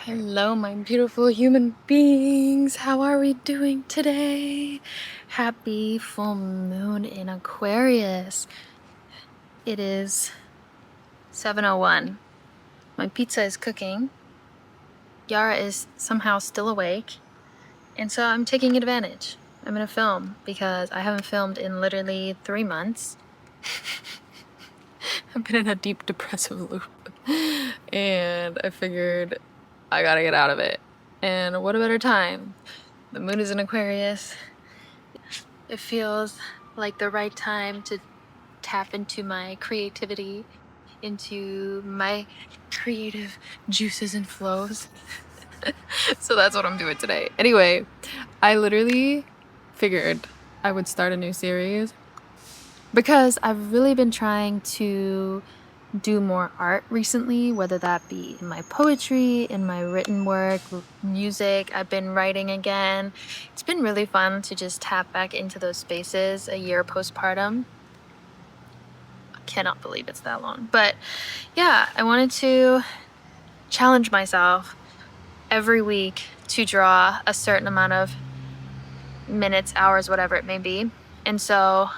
Hello, my beautiful human beings. How are we doing today? Happy full moon in Aquarius. It is 7:01. My pizza is cooking. Yara is somehow still awake. And so I'm taking advantage. I'm gonna film because I haven't filmed in literally 3 months. I've been in a deep depressive loop. And I figured I gotta get out of it. And what a better time. The moon is in Aquarius. It feels like the right time to tap into my creativity, into my creative juices and flows. So that's what I'm doing today. Anyway, I literally figured I would start a new series because I've really been trying to do more art recently, whether that be in my poetry, in my written work, music. I've been writing again. It's been really fun to just tap back into those spaces a year postpartum. I cannot believe it's that long. But yeah, I wanted to challenge myself every week to draw a certain amount of minutes, hours, whatever it may be. And so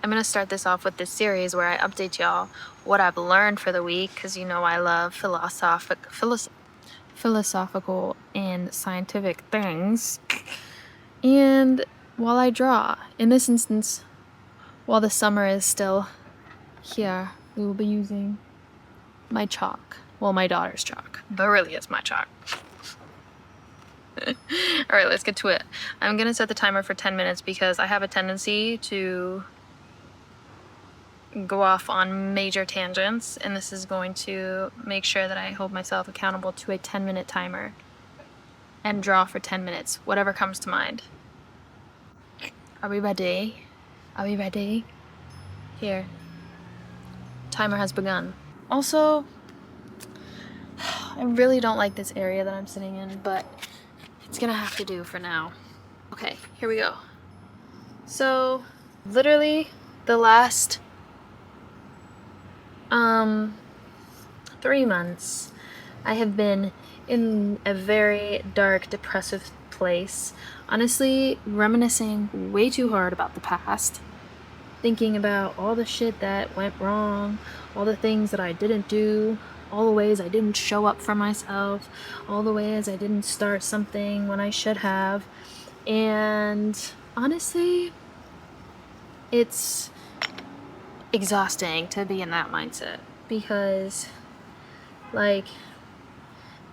I'm gonna start this off with this series where I update y'all what I've learned for the week, because you know I love philosophical and scientific things. And while I draw, in this instance, while the summer is still here, we will be using my chalk. Well, my daughter's chalk, but really it's my chalk. All right, let's get to it. I'm gonna set the timer for 10 minutes because I have a tendency to go off on major tangents, and this is going to make sure that I hold myself accountable to a 10-minute timer and draw for 10 minutes, whatever comes to mind. Are we ready? Are we ready? Here. Timer has begun. Also, I really don't like this area that I'm sitting in, but it's gonna have to do for now. Okay, here we go. So, literally the last 3 months, I have been in a very dark, depressive place. Honestly, reminiscing way too hard about the past. Thinking about all the shit that went wrong, all the things that I didn't do, all the ways I didn't show up for myself, all the ways I didn't start something when I should have. And honestly, it's exhausting to be in that mindset because, like,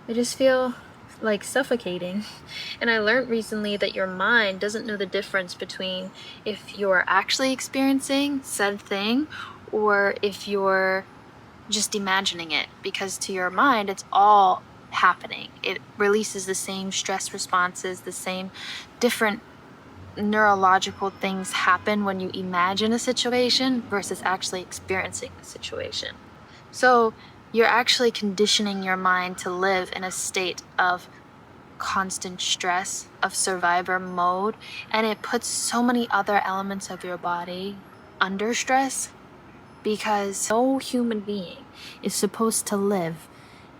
I just feel like suffocating. And I learned recently that your mind doesn't know the difference between if you're actually experiencing said thing or if you're just imagining it, because to your mind it's all happening. It releases the same stress responses, the same different neurological things happen when you imagine a situation versus actually experiencing the situation. So you're actually conditioning your mind to live in a state of constant stress, of survivor mode, and it puts so many other elements of your body under stress because no human being is supposed to live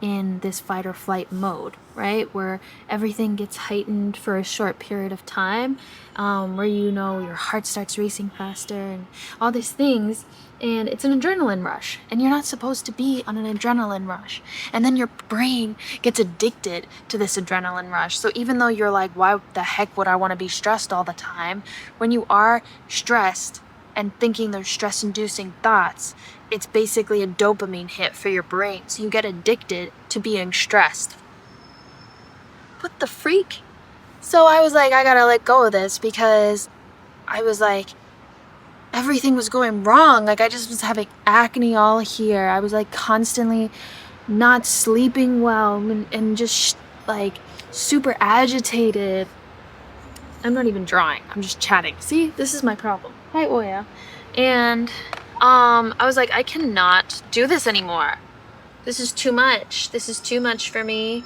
in this fight or flight mode, right? Where everything gets heightened for a short period of time, where your heart starts racing faster and all these things, and it's an adrenaline rush, and you're not supposed to be on an adrenaline rush. And then your brain gets addicted to this adrenaline rush. So even though you're like, why the heck would I want to be stressed all the time? When you are stressed and thinking those stress-inducing thoughts, it's basically a dopamine hit for your brain. So you get addicted to being stressed. What the freak? So I was like, I gotta let go of this because I was like, everything was going wrong. Like, I just was having acne all here. I was like constantly not sleeping well and just like super agitated. I'm not even drawing. I'm just chatting. See, this is my problem. Hi, Oya. And I was like, I cannot do this anymore. This is too much. This is too much for me.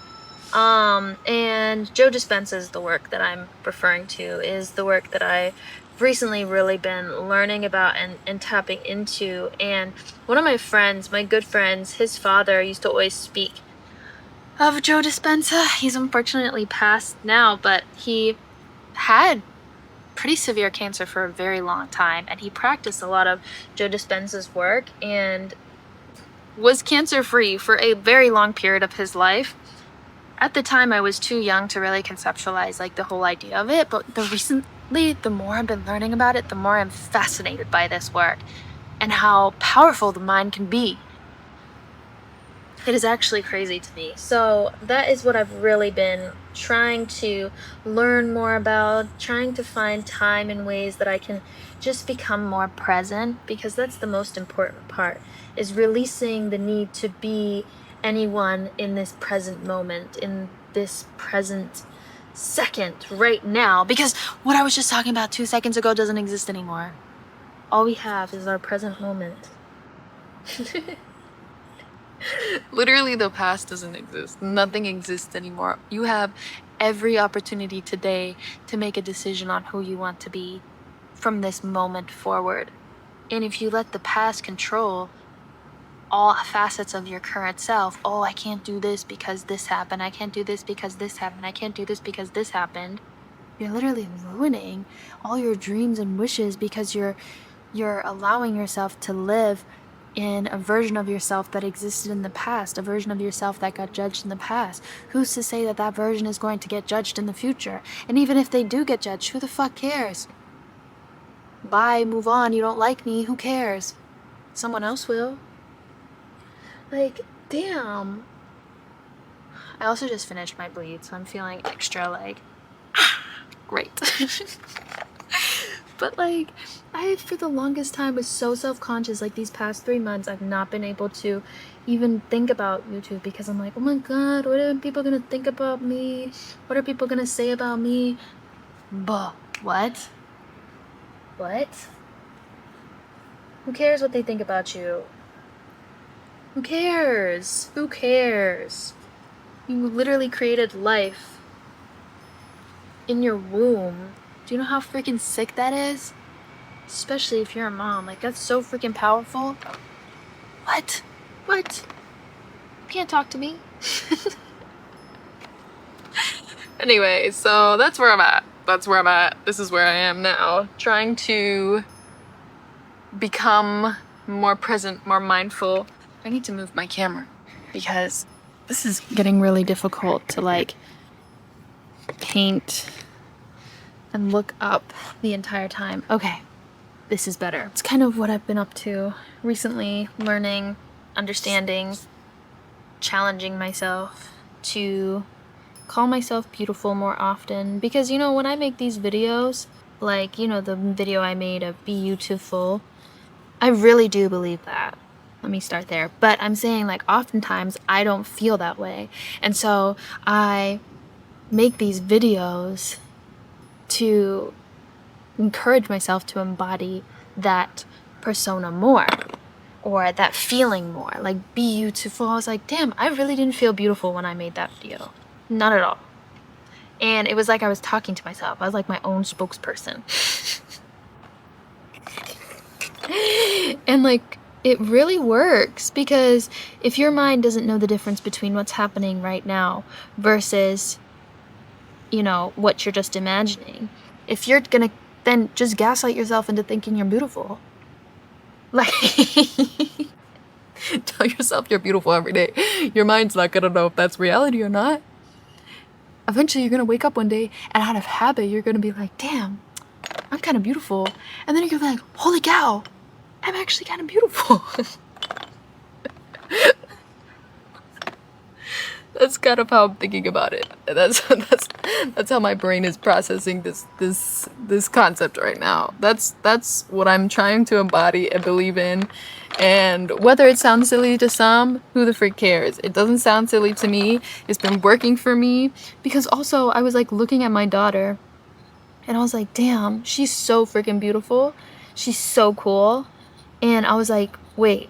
And Joe Dispenza's the work that I'm referring to is the work that I've recently really been learning about and tapping into. And one of my friends, my good friends, his father used to always speak of Joe Dispenza. He's unfortunately passed now, but he had pretty severe cancer for a very long time, and he practiced a lot of Joe Dispenza's work and was cancer-free for a very long period of his life. At the time, I was too young to really conceptualize like the whole idea of it, but recently, the more I've been learning about it, the more I'm fascinated by this work and how powerful the mind can be. It is actually crazy to me. So that is what I've really been trying to learn more about, trying to find time and ways that I can just become more present, because that's the most important part, is releasing the need to be anyone in this present moment, in this present second, right now, because what I was just talking about 2 seconds ago doesn't exist anymore. All we have is our present moment. Literally, the past doesn't exist. Nothing exists anymore. You have every opportunity today to make a decision on who you want to be from this moment forward. And if you let the past control all facets of your current self, oh, I can't do this because this happened. I can't do this because this happened. I can't do this because this happened. You're literally ruining all your dreams and wishes, because you're allowing yourself to live in a version of yourself that existed in the past, a version of yourself that got judged in the past. Who's to say that that version is going to get judged in the future? And even if they do get judged, who the fuck cares? Bye, move on, you don't like me, who cares? Someone else will. Like, damn. I also just finished my bleed, so I'm feeling extra, like, great. But, like, I, for the longest time, was so self-conscious. Like, these past 3 months, I've not been able to even think about YouTube, because I'm like, oh my god, what are people gonna think about me? What are people gonna say about me? But what? What? Who cares what they think about you? Who cares? Who cares? You literally created life in your womb. Do you know how freaking sick that is? Especially if you're a mom. Like, that's so freaking powerful. What? What? You can't talk to me. Anyway, so that's where I'm at. That's where I'm at. This is where I am now. Trying to become more present, more mindful. I need to move my camera because this is getting really difficult to, like, paint and look up the entire time. Okay, this is better. It's kind of what I've been up to recently, learning, understanding, challenging myself to call myself beautiful more often. Because, you know, when I make these videos, like, you know, the video I made of beautiful, I really do believe that. Let me start there. But I'm saying, like, oftentimes I don't feel that way. And so I make these videos to encourage myself to embody that persona more, or that feeling more, like beautiful. I was like, damn, I really didn't feel beautiful when I made that video. Not at all. And it was like I was talking to myself. I was like my own spokesperson. And, like, it really works, because if your mind doesn't know the difference between what's happening right now versus, you know, what you're just imagining, if you're gonna then just gaslight yourself into thinking you're beautiful. Like, tell yourself you're beautiful every day. Your mind's not gonna know if that's reality or not. Eventually, you're gonna wake up one day, and out of habit, you're gonna be like, damn, I'm kind of beautiful. And then you're like, holy cow, I'm actually kind of beautiful. That's kind of how I'm thinking about it. That's how my brain is processing this concept right now. That's what I'm trying to embody and believe in. And whether it sounds silly to some, who the freak cares? It doesn't sound silly to me. It's been working for me, because also I was, like, looking at my daughter, and I was like, damn, she's so freaking beautiful. She's so cool. And I was like, wait,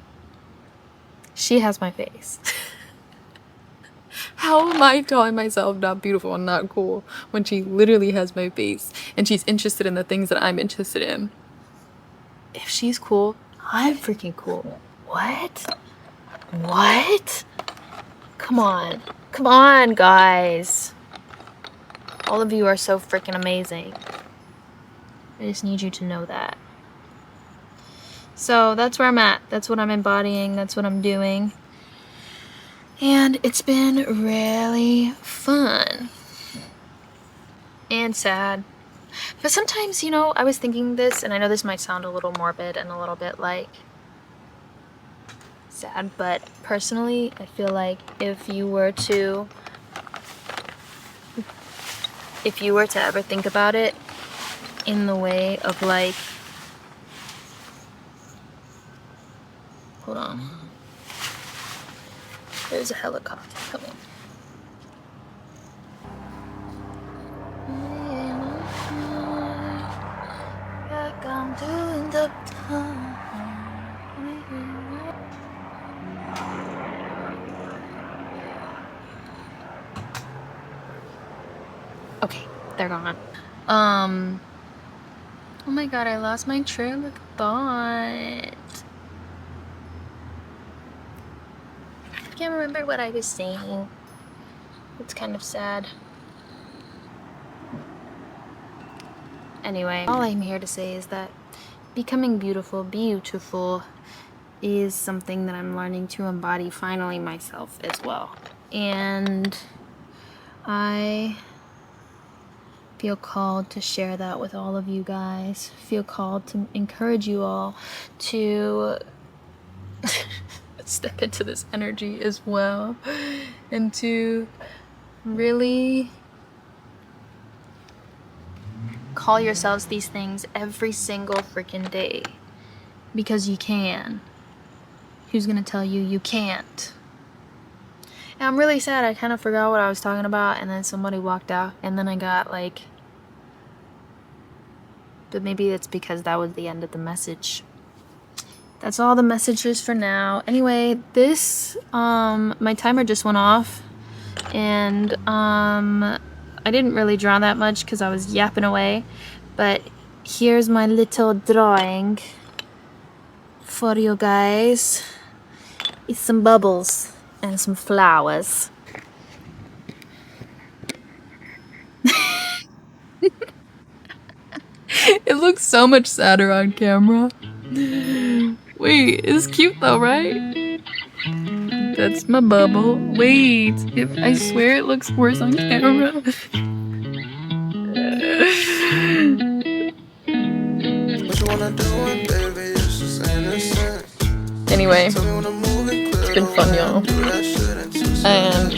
she has my face. How am I telling myself not beautiful and not cool when she literally has my face and she's interested in the things that I'm interested in? If she's cool, I'm freaking cool. What? What? Come on. Come on, guys. All of you are so freaking amazing. I just need you to know that. So that's where I'm at. That's what I'm embodying. That's what I'm doing. And it's been really fun. And sad. But sometimes, I was thinking this, and I know this might sound a little morbid and a little bit like sad, but personally, I feel like if you were to ever think about it in the way of like, hold on, there's a helicopter coming. Like I'm doing the okay, they're gone. Oh my god, I lost my train of thought. I can't remember what I was saying. It's kind of sad. Anyway, all I'm here to say is that becoming beautiful is something that I'm learning to embody finally myself as well. And I feel called to share that with all of you guys. Feel called to encourage you all to step into this energy as well, and to really call yourselves these things every single freaking day, because you can. Who's gonna tell you you can't? And I'm really sad. I kind of forgot what I was talking about, and then somebody walked out, and then I got like, but maybe it's because that was the end of the message. That's all the messages for now. Anyway, this my timer just went off, and I didn't really draw that much because I was yapping away, but here's my little drawing for you guys. It's some bubbles and some flowers. It looks so much sadder on camera. Wait, it's cute though, right? That's my bubble. Wait, I swear it looks worse on camera. What you wanna do when, baby, it's just innocent. Anyway, it's been fun, y'all. And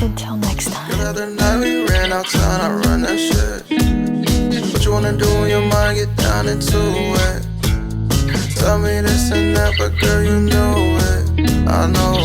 until next time. The other night we ran outside, I run that shit. What you wanna do when your mind get down into it? Tell me this and that, but girl, you know it. I know.